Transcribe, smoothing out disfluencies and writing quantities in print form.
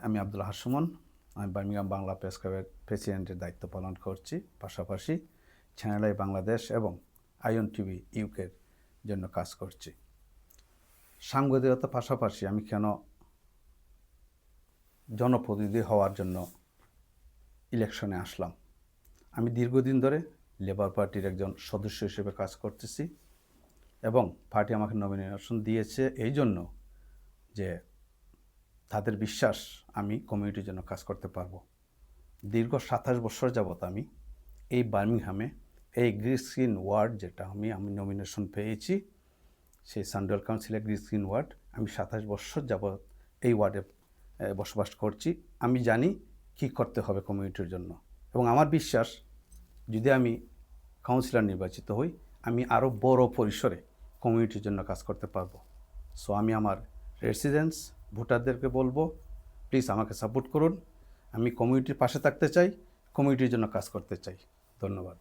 আমি আব্দুল আহাদ সুমন। আমি Birmingham Bangla press ক্লাবের প্রেসিডেন্টের দায়িত্ব পালন করছি। পাশাপাশি চ্যানেল আই বাংলাদেশ এবং আইয়ন টিভি ইউকের জন্য কাজ করছি। সাংবাদিকতার পাশাপাশি আমি কেন জনপ্রতিনিধি হওয়ার জন্য ইলেকশনে আসলাম? আমি দীর্ঘদিন ধরে লেবার পার্টির একজন সদস্য হিসেবে কাজ করতেছি এবং পার্টি আমাকে নমিনেশন দিয়েছে এই জন্য যে তাদের বিশ্বাস আমি কমিউনিটির জন্য কাজ করতে পারবো। দীর্ঘ 27 বছর যাবৎ আমি এই বার্মিংহামে এই গ্রিন ওয়ার্ড যেটা আমি নমিনেশন পেয়েছি, সেই সানডুয়েল কাউন্সিলের গ্রিন ওয়ার্ড, আমি 27 বছর যাবৎ এই ওয়ার্ডে বসবাস করছি। আমি জানি কী করতে হবে কমিউনিটির জন্য এবং আমার বিশ্বাস যদি আমি কাউন্সিলর নির্বাচিত হই আমি আরও বড় পরিসরে কমিউনিটির জন্য কাজ করতে পারবো। সো আমি আমার রেসিডেন্টস ভোটারদেরকে বলবো, প্লিজ আমাকে সাপোর্ট করুন। আমি কমিউনিটির পাশে থাকতে চাই, কমিউনিটির জন্য কাজ করতে চাই। ধন্যবাদ।